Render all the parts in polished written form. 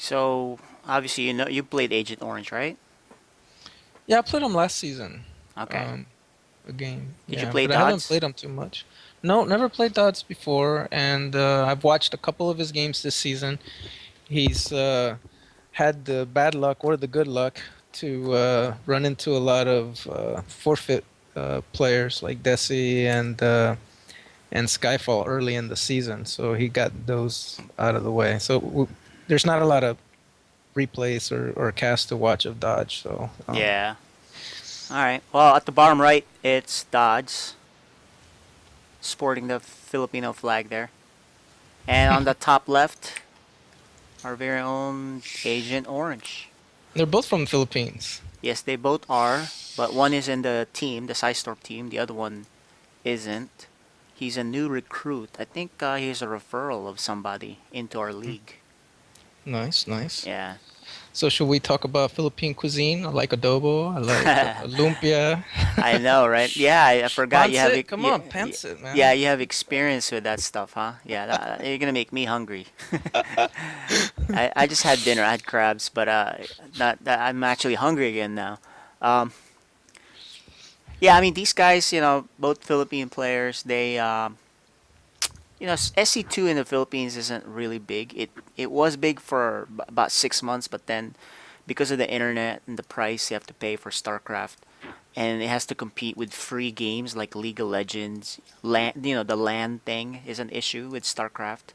So obviously you played Agent Orange, right? Yeah, I played them last season. Okay. Um, a game. Did you Yeah, play but I haven't Dodz? played him too much. No, never played Dodds before, and I've watched a couple of his games this season. He's had the bad luck or the good luck to run into a lot of forfeit players like Desi and Skyfall early in the season, so he got those out of the way. So there's not a lot of replays or cast to watch of Dodge. So Yeah. All right. Well, at the bottom right, it's Dodz sporting the Filipino flag there, and on the top left, our very own Agent Orange. they're both from the Philippines. Yes, they both are, but one is in the team, the Storm team. The other one isn't. He's a new recruit. I think he's a referral of somebody into our Mm, league. nice, nice. Yeah. So should we talk about Philippine cuisine? I like adobo. I like lumpia. I know, right? Yeah, I forgot you have Pancit, come on, pancit, yeah, man. you have experience with that stuff, huh? Yeah, you're gonna make me hungry. I just had dinner. I had crabs, but not that I'm actually hungry again now. Um, yeah, I mean these guys, both Philippine players. SC2 in the Philippines isn't really big. It was big for about 6 months, but then because of the internet and the price you have to pay for Starcraft, and it has to compete with free games like League of Legends. The land thing is an issue with StarCraft.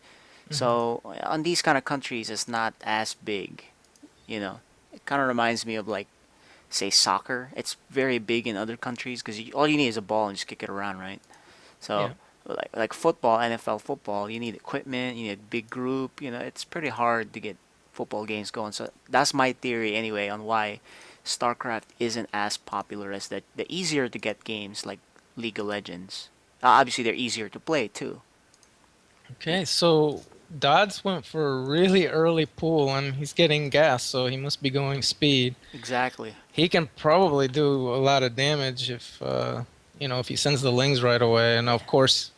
Hmm. So on these kind of countries, it's not as big. You know, it kind of reminds me of like say soccer. It's very big in other countries because all you need is a ball and just kick it around, right? So Yeah. like football, NFL football, you need equipment, you need a big group. It's pretty hard to get football games going. So that's my theory anyway on why StarCraft isn't as popular as the easier to get games like League of Legends. Obviously, they're easier to play too. Okay, so Dodds went for a really early pull and he's getting gas, so he must be going speed. Exactly. He can probably do a lot of damage if he sends the lings right away. And of course,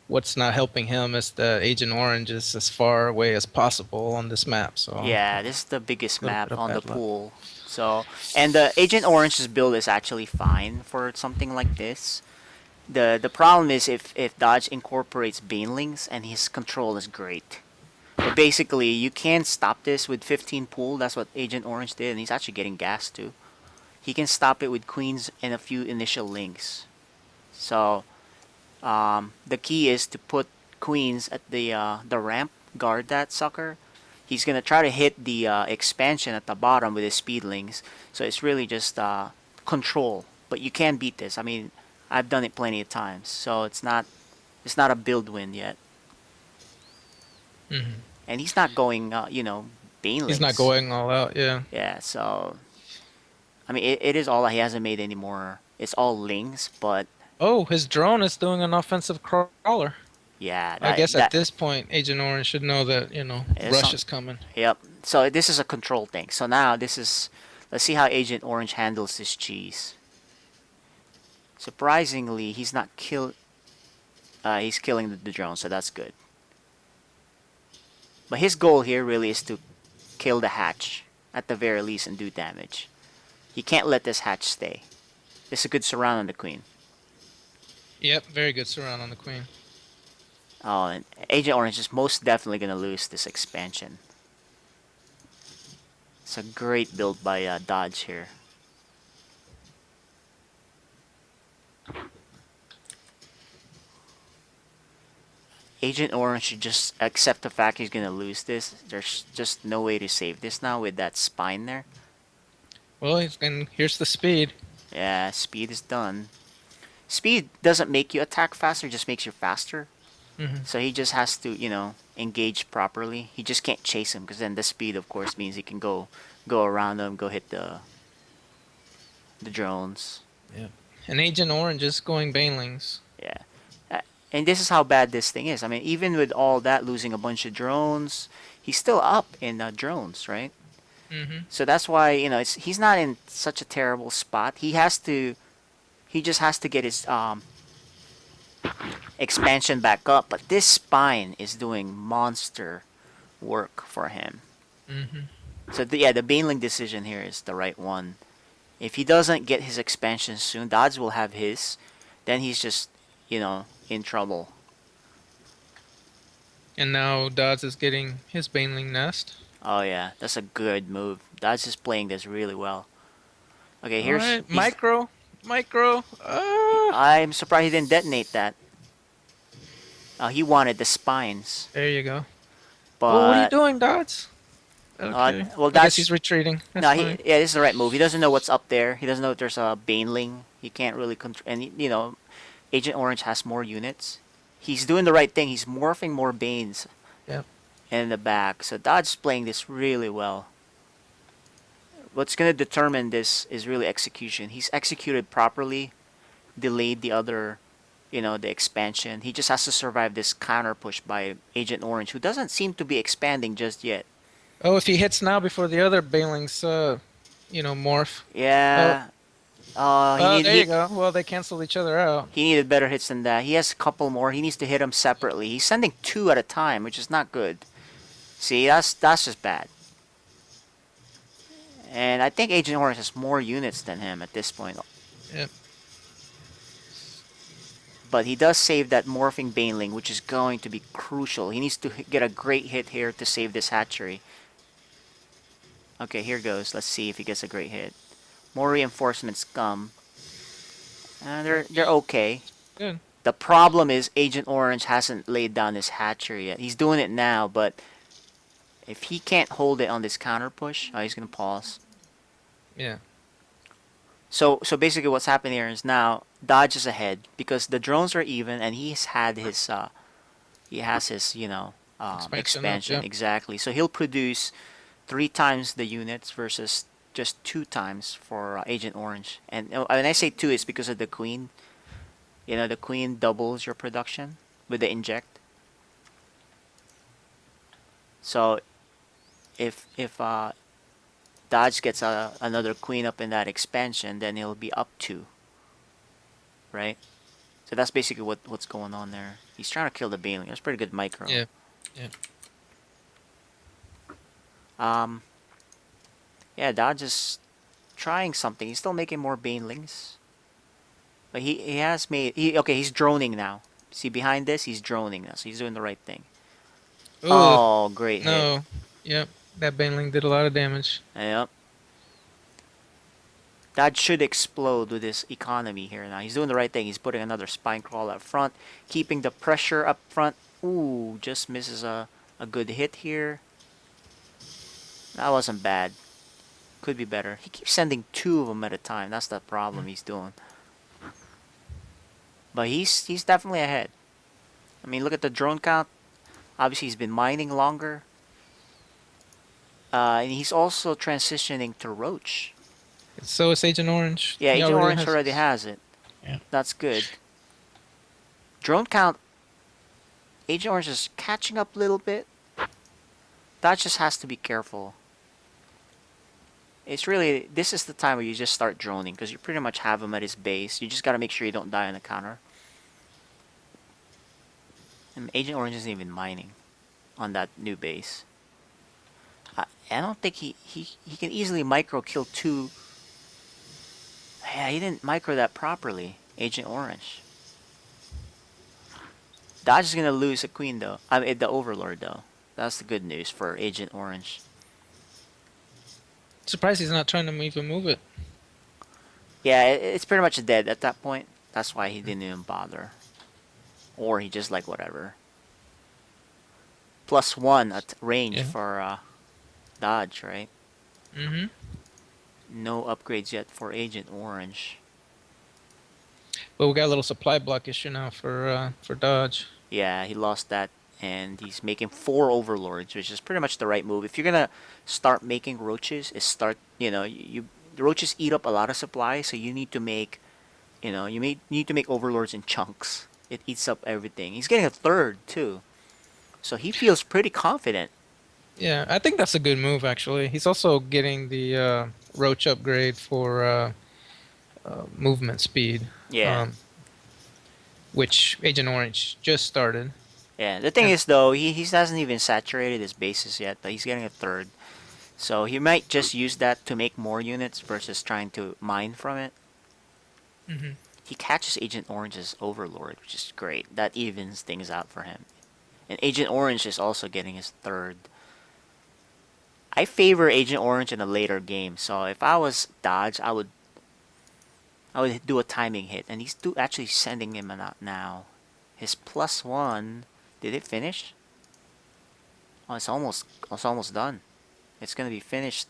what's not helping him is that Agent Orange is as far away as possible on this map, so Yeah, a this is the biggest little map bit of on the bad luck. pool. So, and the Agent Orange's build is actually fine for something like this. The problem is if Dodge incorporates Banelings and his control is great. But basically, you can stop this with 15 pool. That's what Agent Orange did, and he's actually getting gas too. He can stop it with queens and a few initial links. So the key is to put queens at the ramp, guard that sucker. He's gonna try to hit the expansion at the bottom with his speedlings. So it's really just control. But you can beat this. I mean, I've done it plenty of times. So it's not a build win yet. Hmm. And he's not going He's not banelings. going all out, yeah. Yeah. So I mean, it is all he hasn't made anymore. It's all lings, but Oh, his drone is doing an offensive crawler. yeah, I that guess at that this point, Agent Orange should know that, is Rush some. is coming. Yep. So this is a control thing. So now this is. Let's see how Agent Orange handles this cheese. Surprisingly, he's not kill. He's killing the drone, so that's good. But his goal here really is to kill the hatch at the very least and do damage. He can't let this hatch stay. It's a good surround on the queen. Yep, very good surround on the queen. Oh, and Agent Orange is most definitely gonna lose this expansion. It's a great build by Dodge here. Agent Orange should just accept the fact he's gonna lose this. There's just no way to save this now with that spine there. Well, and here's the speed. Yeah, speed is done. Speed doesn't make you attack faster, just makes you faster. Hmm. So he just has to, engage properly. He just can't chase him because then the speed, of course, means he can go around them, go hit the drones. Yeah. And Agent Orange is going Banelings. Yeah. Uh, And this is how bad this thing is. I mean, even with all that, losing a bunch of drones, he's still up in drones, right? Hmm. So that's why he's not in such a terrible spot. He just has to get his expansion back up. But this spine is doing monster work for him. Mm-hmm. So yeah, the Baneling decision here is the right one. If he doesn't get his expansion soon, Dodz will have his. Then he's just, in trouble. And now Dodz is getting his Baneling nest. Oh yeah, that's a good move. Dodz is playing this really well. Okay, All here's right, he's. micro. I'm surprised he didn't detonate that. He wanted the spines, There you go. Oh, what are you but doing, Dodz? Okay. well, I guess that's he's retreating. That's no. fine. Yeah, this is the right move. He doesn't know what's up there. He doesn't know if there's a Baneling. He can't really control. And Agent Orange has more units. He's doing the right thing. He's morphing more Banes Yep. in the back. So Dodge's playing this really well. What's going to determine this is really execution. He's executed properly, delayed the expansion. He just has to survive this counter push by Agent Orange, who doesn't seem to be expanding just yet. Oh, if he hits now before the other Banelings, morph. Oh, Yeah. He oh, need there you he go. Well, they cancel each other out. he needed better hits than that. He has a couple more. He needs to hit them separately. He's sending two at a time, which is not good. See, that's just bad. And I think Agent Orange has more units than him at this point. Yep. But he does save that morphing Baneling, which is going to be crucial. He needs to get a great hit here to save this hatchery. Okay, here goes. Let's see if he gets a great hit. More reinforcements come. They're okay. Good. The problem is Agent Orange hasn't laid down his hatchery yet. He's doing it now, but if he can't hold it on this counter push, he's gonna pause. Yeah. So basically, what's happening here is now Dodge is ahead because the drones are even, and he has his expansion Yep. exactly. So he'll produce 3 times the units versus just 2 times for Agent Orange. And when I say two, it's because of the Queen. The Queen doubles your production with the inject. So if Dodge gets another Queen up in that expansion, then he'll be up 2, right? So that's basically what's going on there. He's trying to kill the Baneling. That's pretty good micro. Yeah. Yeah. Um, yeah, Dodge is trying something. He's still making more Banelings. But he has made... he's droning now. See, behind this, he's droning now. So he's doing the right thing. Ooh, Oh, great hit. no. Yep. That Baneling did a lot of damage. Yep. That should explode with his economy here now. He's doing the right thing. He's putting another spine crawl up front, keeping the pressure up front. Ooh, just misses a good hit here. That wasn't bad. Could be better. He keeps sending 2 of them at a time. That's the problem he's doing. But he's definitely ahead. I mean, look at the drone count. Obviously, he's been mining longer. And he's also transitioning to Roach. So is Agent Orange. Yeah, He Agent Orange has already his- has it. Yeah. That's good. Drone count. Agent Orange is catching up a little bit. That just has to be careful. This is the time where you just start droning because you pretty much have him at his base. You just gotta make sure you don't die on the counter. And Agent Orange isn't even mining on that new base. I don't think he can easily micro kill 2. Yeah, he didn't micro that properly. Agent Orange. Dodge is gonna lose a queen though. I mean the Overlord though. That's the good news for Agent Orange. Surprised he's not trying to even move it. Yeah, it's pretty much dead at that point. That's why he didn't even bother. Or he just like whatever. +1 at range for Dodge, right? Mm-hmm. No upgrades yet for Agent Orange. But we got a little supply block issue now for Dodge. Yeah, he lost that, and he's making 4 Overlords, which is pretty much the right move. If you're gonna start making roaches, the roaches eat up a lot of supply, so you need to make, need to make Overlords in chunks. It eats up everything. He's getting a 3rd too, so he feels pretty confident. Yeah, I think that's a good move actually. He's also getting the Roach upgrade for movement speed. Yeah. Which Agent Orange just started. Yeah, the thing is though, he hasn't even saturated his bases yet, but he's getting a 3rd. So he might just use that to make more units versus trying to mine from it. Hmm. He catches Agent Orange's Overlord, which is great. That evens things out for him. And Agent Orange is also getting his third. I favor Agent Orange in a later game, so if I was Dodge, I would do a timing hit, and he's actually sending him out now. His +1, did it finish? Oh, it's almost done. It's gonna be finished.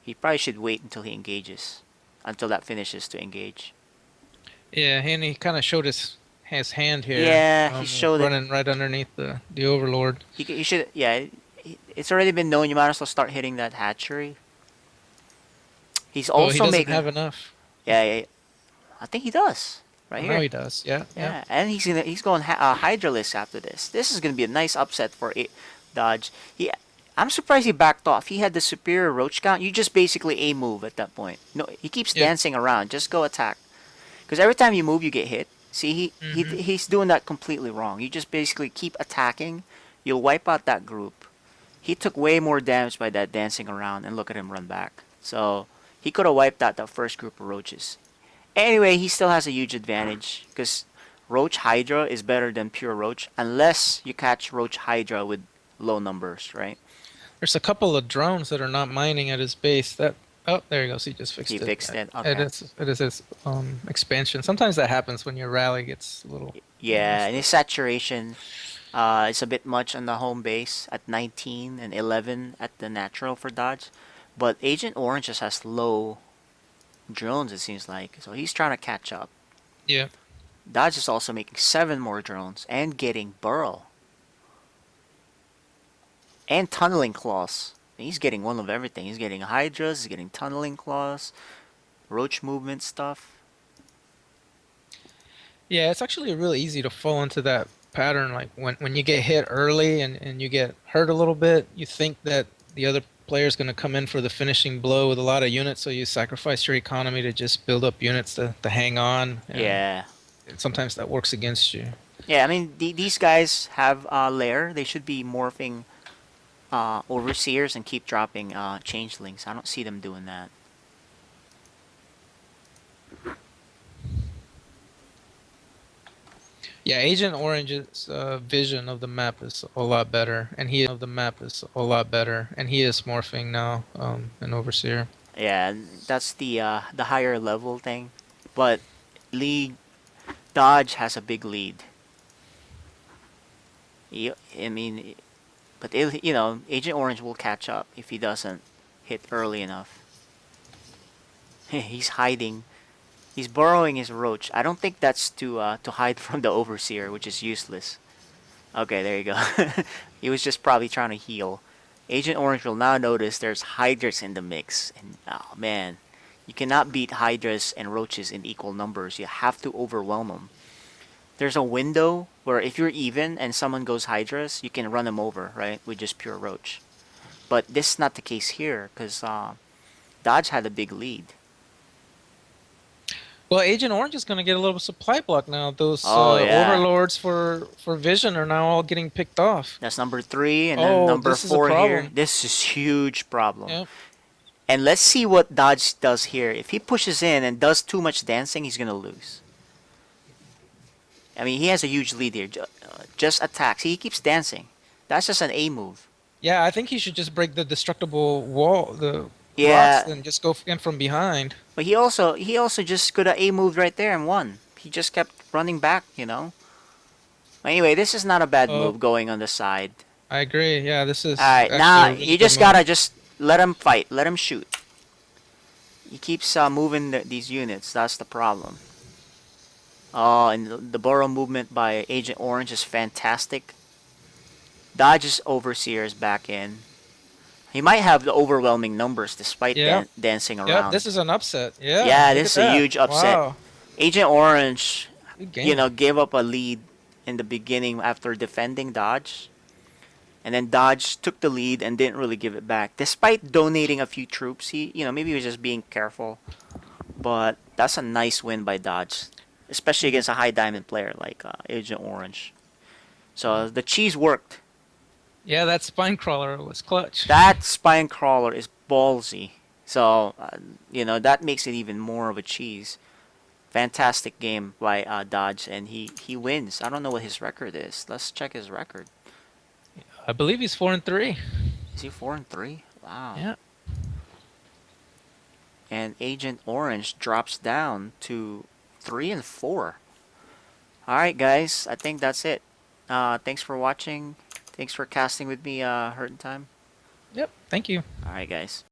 He probably should wait until he engages, until that finishes to engage. Yeah, and he kind of showed his hand here, Yeah, he showed it. running right underneath the Overlord. He should. Yeah, it's already been known. You might as well start hitting that hatchery. He's Oh, he also doesn't making. have enough. Yeah, yeah, I think he does. Right Oh, now here. he does. Yeah, yeah. Yeah, and he's going Hydralisk after this. This is gonna be a nice upset for Dodge. I'm surprised he backed off. He had the superior roach count. You just basically a move at that point. No, he keeps Yeah. dancing around. Just go attack. Because every time you move, you get hit. See, Hmm. he's doing that completely wrong. You just basically keep attacking. You'll wipe out that group. He took way more damage by that dancing around, and look at him run back. So he could have wiped out that first group of roaches. Anyway, he still has a huge advantage because Roach Hydra is better than pure Roach unless you catch Roach Hydra with low numbers, right? There's a couple of drones that are not mining at his base. That oh, there he goes. He just He fixed it. fixed it. It Okay. is it is his expansion. Sometimes that happens when your rally gets a little Yeah, and messed his up. saturation is a bit much on the home base at 19 and 11 at the natural for Dodge. But Agent Orange just has low drones, it seems like. So he's trying to catch up. Yeah. Dodge is also making 7 more drones and getting Burrow and tunneling claws. He's getting one of everything. He's getting hydras, he's getting tunneling claws, roach movement stuff. Yeah, it's actually really easy to fall into that pattern. Like when you get hit early and you get hurt a little bit, you think that the other player's going to come in for the finishing blow with a lot of units, so you sacrifice your economy to just build up units to hang on, and Yeah. sometimes that works against you. Yeah, I mean, these guys have lair. They should be morphing overseers and keep dropping changelings. I don't see them doing that. Yeah, Agent Orange's vision of the map is a lot better, and he is morphing now, an overseer. Yeah, that's the higher level thing. But league Dodge has a big lead. I mean, but Agent Orange will catch up if he doesn't hit early enough. He's hiding. He's burrowing his roach. I don't think that's to hide from the overseer, which is useless. Okay, there you go. He was just probably trying to heal. Agent Orange will now notice there's hydras in the mix, and oh man, you cannot beat hydras and roaches in equal numbers. You have to overwhelm them. There's a window where if you're even and someone goes hydras, you can run them over, right, with just pure roach. But this is not the case here because Dodge had a big lead. Well, Agent Orange is going to get a little supply block now. Those Oh yeah, overlords for vision are now all getting picked off. that's number 3, and then Oh, number this is a 4 here. problem. This is huge problem. Yep. And let's see what Dodge does here. If he pushes in and does too much dancing, he's gonna lose. I mean, he has a huge lead here. Just attacks. He keeps dancing. That's just an A move. Yeah, I think he should just break the destructible wall, the rocks, Yeah, and just go in from behind. but he also just could have A moved right there and won. He just kept running back. Anyway, this is not a bad Oh, move going on the side. I agree. Yeah, this All is right, actually now a really you good just move. gotta just let him fight, let him shoot. He keeps moving these units. That's the problem. Oh, and the burrow movement by Agent Orange is fantastic. Dodge's Overseer is back in. He might have the overwhelming numbers despite Yep. dancing Yep. around. This is an upset. Yeah. Yeah, Look this at is a that. huge upset. Wow. Agent Orange, Good game. gave up a lead in the beginning after defending Dodge. And then Dodge took the lead and didn't really give it back. Despite donating a few troops, maybe he was just being careful. But that's a nice win by Dodge, especially against a high diamond player like Agent Orange. So the cheese worked. Yeah, that spine crawler was clutch. That spine crawler is ballsy. So, that makes it even more of a cheese. Fantastic game by Dodge, and he wins. I don't know what his record is. Let's check his record. I believe he's 4-3. Is he 4-3? Wow. Yeah. And Agent Orange drops down to 3-4. All right, guys. I think that's it. Thanks for watching. Thanks for casting with me, Hurt in Time. Yep. Thank you. All right, guys.